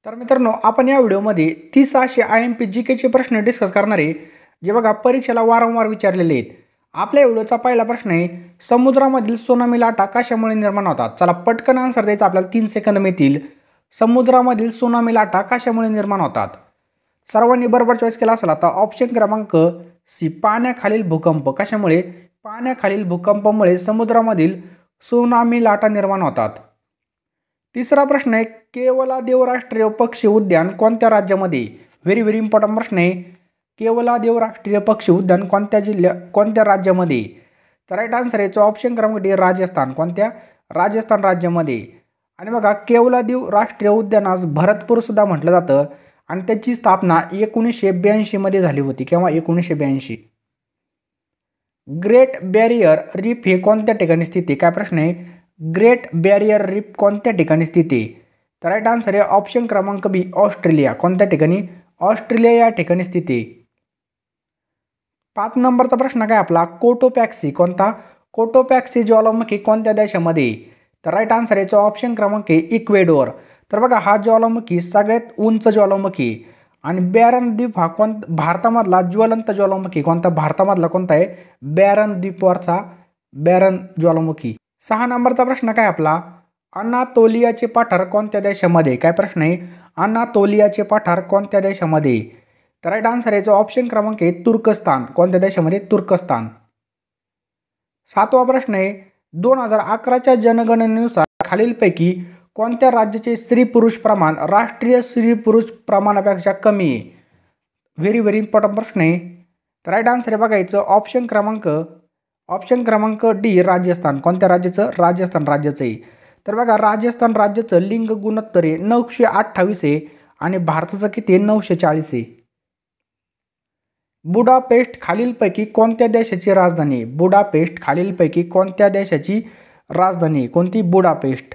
तर मित्रांनो, आपण या व्हिडिओमध्ये 30 असे IMP जीकेचे प्रश्न डिस्कस करणार आहे, जे बघा परीक्षेला वारंवार विचारलेले आहेत. आपल्या व्हिडिओचा पहिला प्रश्न आहे, समुद्रामधील त्सुनामी लाटा कशामुळे निर्माण होतात? चला पटकन आन्सर द्यायचा, आपल्याला 3 सेकंद मिळतील. समुद्रामधील त्सुनामी लाटा कशामुळे निर्माण होतात? सर्वांनी बरोबर चॉईस केला असेल. आता ऑप्शन क्रमांक सी, पाण्याखालील भूकंप. कशामुळे? पाण्याखालील भूकंपामुळे समुद्रामधील त्सुनामी लाटा निर्माण होतात. तिसरा प्रश्न आहे, केवलादेव राष्ट्रीय पक्षी उद्यान कोणत्या राज्यामध्ये? व्हेरी व्हेरी इम्पॉर्टंट प्रश्न आहे. केवलादेव राष्ट्रीय पक्षी उद्यान कोणत्या राज्यामध्ये? तर राईट आन्सर आहे ऑप्शन क्रमांक डी, राजस्थान. कोणत्या? राजस्थान राज्यामध्ये. आणि बघा, केवलादेव राष्ट्रीय उद्यानास भरतपूर सुद्धा म्हटलं जातं आणि त्याची स्थापना 1982 मध्ये झाली होती. केव्हा? 1982. ग्रेट बॅरियर रीफ हे कोणत्या ठिकाणी स्थित आहे? काय प्रश्न आहे? ग्रेट बॅरियर रीफ कोणत्या ठिकाणी स्थित आहे? तर राईट आन्सर आहे ऑप्शन क्रमांक बी, ऑस्ट्रेलिया. कोणत्या ठिकाणी? ऑस्ट्रेलिया या ठिकाणी स्थित आहे. 5 नंबरचा प्रश्न काय आपला? कोटोपॅक्सी. कोणता? कोटोपॅक्सी ज्वालामुखी कोणत्या देशामध्ये? तर राईट आन्सर आहे ऑप्शन क्रमांक ए, इक्वेडोर. तर बघा, हा ज्वालामुखी सगळ्यात उंच ज्वालामुखी आणि बॅरन द्वीप हा भारतामधला ज्वलंत ज्वालामुखी. कोणता? भारतामधला कोणता आहे? बॅरन द्वीपवरचा बॅरन ज्वालामुखी. 6 नंबरचा प्रश्न काय आपला? अनातोलियाचे पठार कोणत्या देशामध्ये? काय प्रश्न आहे? अनातोलियाचे पठार कोणत्या देशामध्ये? तर राईट आन्सर आहे ऑप्शन क्रमांक ए, तुर्कस्तान. कोणत्या देशामध्ये? तुर्कस्तान. 7वा प्रश्न आहे, 2011च्या जनगणनेनुसार खालीलपैकी कोणत्या राज्याचे स्त्री पुरुष प्रमाण राष्ट्रीय स्त्री पुरुष प्रमाणापेक्षा कमी आहे? व्हेरी व्हेरी इम्पॉर्टंट प्रश्न आहे. तर राईट आन्सर आहे बघायचं ऑप्शन क्रमांक डी, राजस्थान. कोणत्या राज्याचं? राजस्थान राज्याचं आहे. तर बघा, राजस्थान राज्याचं लिंग गुणोत्तर आहे 928 आहे आणि भारताचं किती आहे? 940 आहे. बुडापेस्ट खालीलपैकी कोणत्या देशाची राजधानी आहे? बुडापेस्ट खालीलपैकी कोणत्या देशाची राजधानी? कोणती? बुडापेस्ट.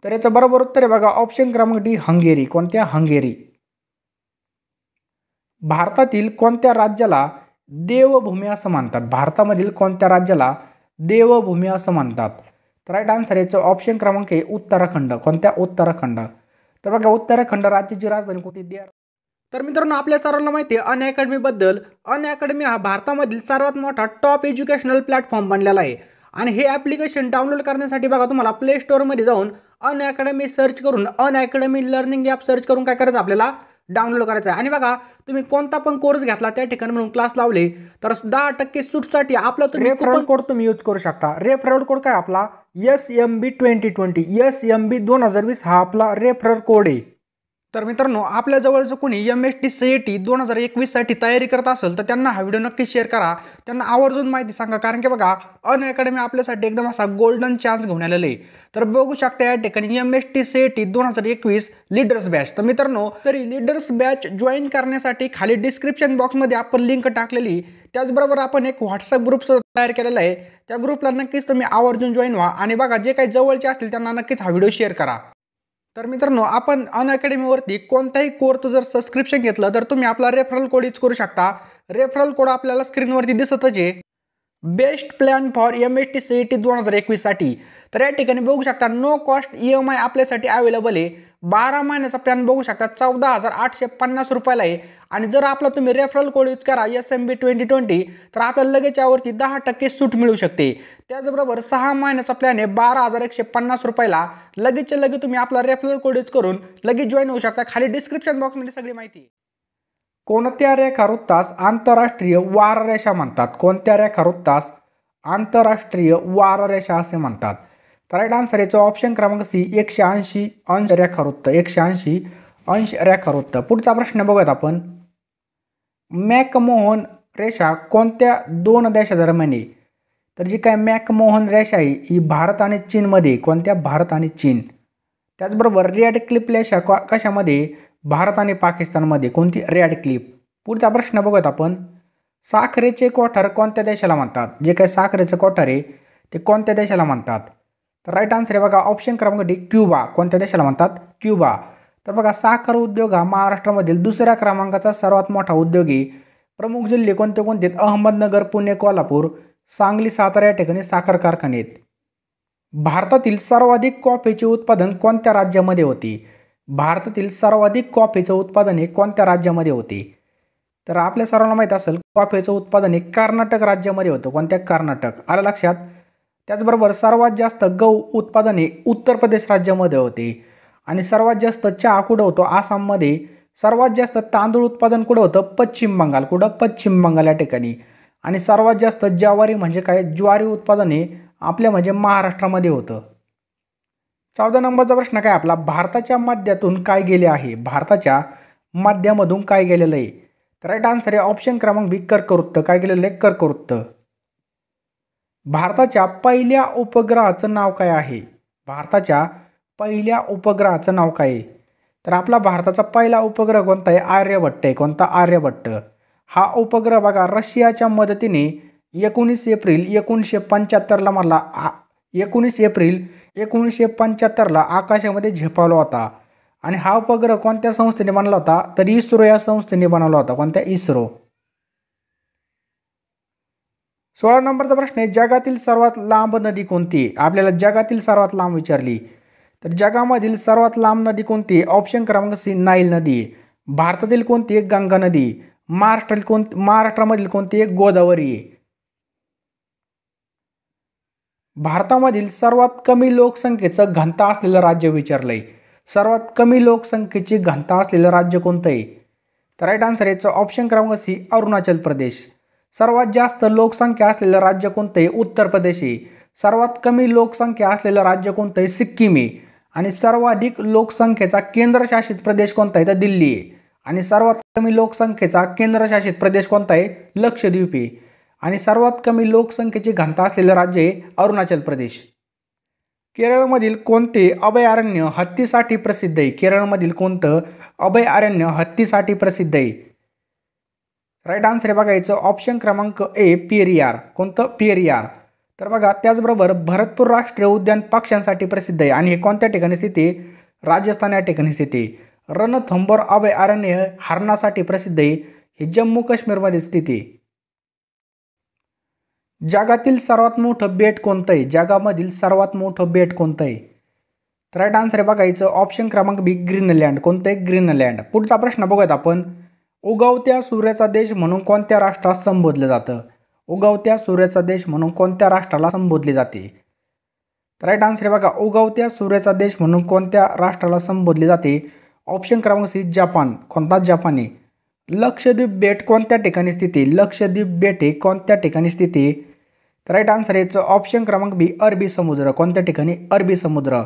तर याचं बरोबर उत्तर आहे बघा ऑप्शन क्रमांक डी, हंगेरी. कोणत्या? हंगेरी. भारतातील कोणत्या राज्याला देवभूमी असं म्हणतात? भारतामधील कोणत्या राज्याला देवभूमी असं म्हणतात? तर राईट आन्सर आहे ऑप्शन क्रमांक ए, उत्तराखंड. कोणत्या? उत्तराखंड. तर बघा, उत्तराखंड राज्याची राजधानी कोणती? तर मित्रांनो, आपल्या सर्वांना माहिती आहे अनअकॅडमी बद्दल. अनअकॅडमी हा भारतामधील सर्वात मोठा टॉप एज्युकेशनल प्लॅटफॉर्म बनलेला आहे आणि हे ॲप्लिकेशन डाउनलोड करण्यासाठी बघा, तुम्हाला प्ले स्टोअरमध्ये जाऊन अनअकॅडमी सर्च करून अनअकॅडमी लर्निंग ॲप सर्च करून काय करायचं? आपल्याला डाउनलोड करायचं आहे. आणि बघा, तुम्ही कोणता पण कोर्स घेतला त्या ठिकाणी म्हणून क्लास लावले तर 10% सूटसाठी आपला तुम्ही रेफरल कोड तुम्ही यूज करू शकता. रेफरल कोड काय आपला? SMB 2020. SMB 2020 हा आपला रेफरल कोड आहे. तर मित्रांनो, आपल्या जवळचं कोणी MHT CET 2021 साठी तयारी करत असेल तर त्यांना हा व्हिडिओ नक्की शेअर करा. त्यांना आवर्जून माहिती सांगा, कारण की बघा, अनअकॅडमी आपल्यासाठी एकदम असा गोल्डन चान्स घेऊन आलेला आहे. तर बघू शकता या ठिकाणी MHT CET 2021 लीडर्स बॅच. तर मित्रांनो, तरी लीडर्स बॅच जॉईन करण्यासाठी खाली डिस्क्रिप्शन बॉक्समध्ये आपण लिंक टाकलेली. त्याचबरोबर आपण एक व्हॉट्सअप ग्रुप तयार केलेला आहे. त्या ग्रुपला नक्कीच तुम्ही आवर्जून जॉईन व्हा आणि बघा, जे काही जवळचे असतील त्यांना नक्कीच हा व्हिडिओ शेअर करा. तर मित्रांनो, आपण अनअकॅडमीवरती कोणताही कोर्स जर सबस्क्रिप्शन घेतलं तर तुम्ही आपला रेफरल कोड यूज करू शकता. रेफरल कोड आपल्याला स्क्रीनवरती दिसतच आहे. Best plan for MHT CET 2021 साठी. तर या ठिकाणी बघू शकता नो कॉस्ट EMI आपल्यासाठी अवेलेबल आहे. 12 महिन्याचा प्लॅन बघू शकता 14,850 रुपयाला आहे. आणि जर आपला तुम्ही रेफरल कोड यूज करा SMB 2020 तर आपल्याला लगेच यावरती 10% सूट मिळू शकते. त्याचबरोबर 6 महिन्याचा प्लॅन आहे 12,150 रुपयाला. लगेचच्या लगेच तुम्ही आपला रेफरल कोड यूज करून लगेच जॉईन होऊ शकता. खाली डिस्क्रिप्शन बॉक्समध्ये सगळी माहिती आहे. कोणत्या रेखावृत्तास आंतरराष्ट्रीय वाररेषा म्हणतात? कोणत्या रेखावृत्तास आंतरराष्ट्रीय वाररेषा असे म्हणतात? तर राईट आन्सर याचं ऑप्शन क्रमांक सी, 180 अंश रेखावृत्त. 180 अंश रेखावृत्त. पुढचा प्रश्न बघूयात आपण. मॅकमोहन रेषा कोणत्या 2 देशादरम्यान आहे? तर जी काय मॅकमोहन रेषा आहे ही भारत आणि चीनमध्ये. कोणत्या? भारत आणि चीन. त्याचबरोबर रेड क्लिप रेषा कशामध्ये? भारत आणि पाकिस्तानमध्ये. कोणती? Red clip. पुढचा प्रश्न बघूयात आपण. साखरेचे कोठार कोणत्या देशाला म्हणतात? जे काही साखरेचं कोठार आहे ते कोणत्या देशाला म्हणतात? तर राईट आन्सर आहे बघा ऑप्शन क्रमांक डी, क्युबा. कोणत्या देशाला म्हणतात? क्युबा. तर बघा, साखर उद्योग हा महाराष्ट्रामधील 2ऱ्या क्रमांकाचा सर्वात मोठा उद्योग आहे. प्रमुख जिल्हे कोणते कोणते? अहमदनगर, पुणे, कोल्हापूर, सांगली, सातारा या ठिकाणी साखर कारखाने आहेत. भारतातील सर्वाधिक कॉफीचे उत्पादन कोणत्या राज्यामध्ये होते? भारतातील सर्वाधिक कॉफीचं उत्पादन हे कोणत्या राज्यामध्ये होते? तर आपल्या सर्वांना माहीत असेल कॉफीचं उत्पादन हे कर्नाटक राज्यामध्ये होतं. कोणत्या? कर्नाटक. आलं लक्षात? त्याचबरोबर सर्वात जास्त गहू उत्पादन हे उत्तर प्रदेश राज्यामध्ये होते आणि सर्वात जास्त चहा कुठं होतो? आसाममध्ये. सर्वात जास्त तांदूळ उत्पादन कुठं होतं? पश्चिम बंगाल. कुठं? पश्चिम बंगाल या ठिकाणी. आणि सर्वात जास्त ज्वारी म्हणजे काय? ज्वारी उत्पादन हे आपल्या म्हणजे महाराष्ट्रामध्ये होतं. 14 नंबरचा प्रश्न काय आपला? भारताच्या मध्यातून काय गेले आहे? भारताच्या मध्यामधून काय गेलेलं आहे? तर राईट आन्सर आहे ऑप्शन क्रमांक बी कर्कवृत्त. काय गेलेलं आहे? कर्कवृत्त. भारताच्या पहिल्या उपग्रहाचं नाव काय आहे? भारताच्या पहिल्या उपग्रहाचं नाव काय आहे? तर आपला भारताचा पहिला उपग्रह कोणता आहे? आर्यभट्ट आहे. कोणता? आर्यभट्ट. हा उपग्रह बघा रशियाच्या मदतीने 19 एप्रिल 1975ला मला 19 एप्रिल 1975ला आकाशामध्ये झेपावला होता. आणि हा उपग्रह कोणत्या संस्थेने बनवला होता? तर इस्रो या संस्थेने बनवला होता. कोणत्या? इस्रो. 16 नंबरचा प्रश्न आहे जगातील सर्वात लांब नदी कोणती? आपल्याला जगातील सर्वात लांब विचारली. तर जगामधील सर्वात लांब नदी कोणती? ऑप्शन क्रमांक सी नाईल नदी. भारतातील कोणती? गंगा नदी. महाराष्ट्रामधील कोणती? गोदावरी. भारतामधील सर्वात कमी लोकसंख्येचं घनता असलेलं राज्य विचारलंय. सर्वात कमी लोकसंख्येची घनता असलेलं राज्य कोणतं आहे? तर राईट आन्सर याचं ऑप्शन क्रमांक सी अरुणाचल प्रदेश. सर्वात जास्त लोकसंख्या असलेलं राज्य कोणतं आहे? उत्तर प्रदेश आहे. सर्वात कमी लोकसंख्या असलेलं राज्य कोणतं आहे? सिक्कीम आहे. आणि सर्वाधिक लोकसंख्येचा केंद्रशासित प्रदेश कोणता आहे? तर दिल्ली आहे. आणि सर्वात कमी लोकसंख्येचा केंद्रशासित प्रदेश कोणता आहे? लक्षद्वीप आहे. आणि सर्वात कमी लोकसंख्येची घनता असलेलं राज्य आहे अरुणाचल प्रदेश. केरळमधील कोणते अभयारण्य हत्तीसाठी प्रसिद्ध आहे? केरळमधील कोणतं अभयारण्य हत्तीसाठी प्रसिद्ध आहे? राईट आन्सर आहे बघायचं ऑप्शन क्रमांक ए पेरियार. कोणतं? पेरियार. तर बघा त्याचबरोबर भरतपूर राष्ट्रीय उद्यान पक्ष्यांसाठी प्रसिद्ध आहे आणि हे कोणत्या ठिकाणी स्थित आहे? राजस्थान या ठिकाणी स्थित आहे. रणथंबोर अभयारण्य हरणासाठी प्रसिद्ध आहे. हे जम्मू काश्मीरमध्ये स्थित आहे. जगातील सर्वात मोठं बेट कोणतं आहे? जगामधील सर्वात मोठं बेट कोणतं आहे? तर राईट आन्सर आहे बघायचं ऑप्शन क्रमांक बी ग्रीनलँड. कोणतं आहे? ग्रीनलँड. पुढचा प्रश्न बघूयात आपण. उगवत्या सूर्याचा देश म्हणून कोणत्या राष्ट्रास संबोधलं जातं? उगवत्या सूर्याचा देश म्हणून कोणत्या राष्ट्राला संबोधले जाते? तर राईट आन्सर आहे बघा उगवत्या सूर्याचा देश म्हणून कोणत्या राष्ट्राला संबोधले जाते? ऑप्शन क्रमांक सी जपान. कोणता? जपान आहे. लक्षद्वीप बेट कोणत्या ठिकाणी स्थित आहे? लक्षद्वीप बेट हे कोणत्या ठिकाणी स्थित आहे? तर राईट आन्सर याचं ऑप्शन क्रमांक बी अरबी समुद्र. कोणत्या ठिकाणी? अरबी समुद्र.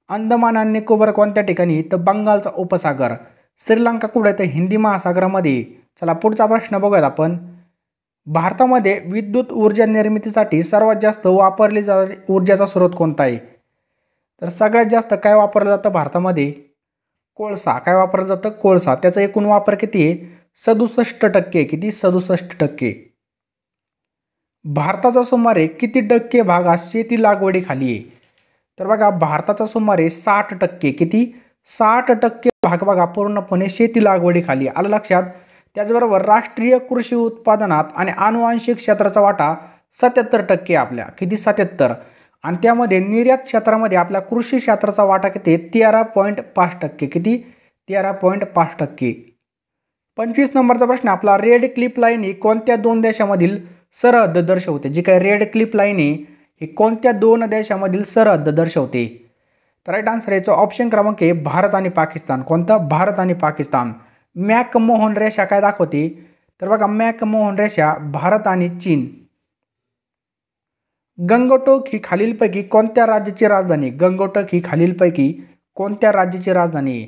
अंदमान आणि निकोबार कोणत्या ठिकाणी? तर बंगालचा उपसागर. श्रीलंका कुठे? तर हिंदी महासागरामध्ये. चला पुढचा प्रश्न बघूयात आपण. भारतामध्ये विद्युत ऊर्जा निर्मितीसाठी सर्वात जास्त वापरली जाणारी ऊर्जाचा स्रोत कोणता आहे? तर सगळ्यात जास्त काय वापरलं जातं भारतामध्ये? कोळसा. काय वापरलं जातं? कोळसा. त्याचा एकूण वापर किती आहे? 67%. किती? 67%. भारताचा सुमारे किती टक्के भाग हा शेती लागवडीखाली आहे? तर बघा भारताचा सुमारे 60%. किती? 60% भाग बघा पूर्णपणे शेती लागवडीखाली. आलं लक्षात? त्याचबरोबर राष्ट्रीय कृषी उत्पादनात आणि आनुवांशिक क्षेत्राचा वाटा 77% आपल्या. किती? 77. आणि त्यामध्ये निर्यात क्षेत्रामध्ये आपल्या कृषी क्षेत्राचा वाटा किती? 13.5%. किती? 13.5%. 25 नंबरचा प्रश्न आपला. रेड क्लिप लाईन ही कोणत्या दोन देशामधील सरहद्द दर्शवते? जी काही रेड क्लिप लाईन आहे ही कोणत्या दोन देशामधील सरहद्द दर्शवते? तर राईट आन्सर याचं ऑप्शन क्रमांक आहे भारत आणि पाकिस्तान. कोणतं? भारत आणि पाकिस्तान. मॅकमोहन रेषा काय दाखवते? तर बघा मॅकमोहन रेषा भारत आणि चीन. गंगटोक ही खालीलपैकी कोणत्या राज्याची राजधानी? गंगटोक ही खालीलपैकी कोणत्या राज्याची राजधानी आहे?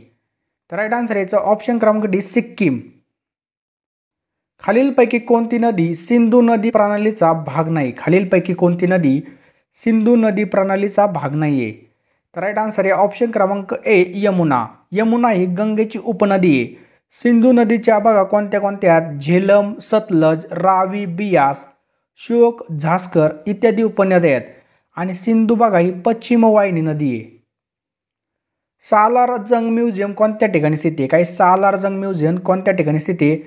तर राईट आन्सर याचं ऑप्शन क्रमांक डी सिक्कीम. खालीलपैकी कोणती नदी सिंधू नदी प्रणालीचा भाग नाही? खालीलपैकी कोणती नदी सिंधू नदी प्रणालीचा भाग नाहीये? तर राईट आन्सर आहे ऑप्शन क्रमांक ए यमुना. यमुना ही गंगेची उपनदी आहे. सिंधू नदीच्या बघा कोणत्या कोणत्या? झेलम, सतलज, रावी, बियास, श्योक, झास्कर इत्यादी उपनद्या आहेत. आणि सिंधू बघा ही पश्चिम वाहिनी नदी आहे. सालार जंग म्युझियम कोणत्या ठिकाणी स्थित आहे? काही सालार जंग म्युझियम कोणत्या ठिकाणी स्थित आहे?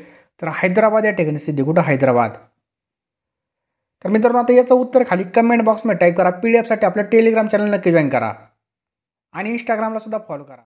तर हैदराबाद या ठिकाणी स्थित आहे. कुठं? हैदराबाद. तर मित्रांनो आता याचं उत्तर खाली कमेंट बॉक्समध्ये टाईप करा. PDF साठी आपल्या टेलिग्राम चॅनल नक्की जॉईन करा आणि इंस्टाग्रामला सुद्धा फॉलो करा.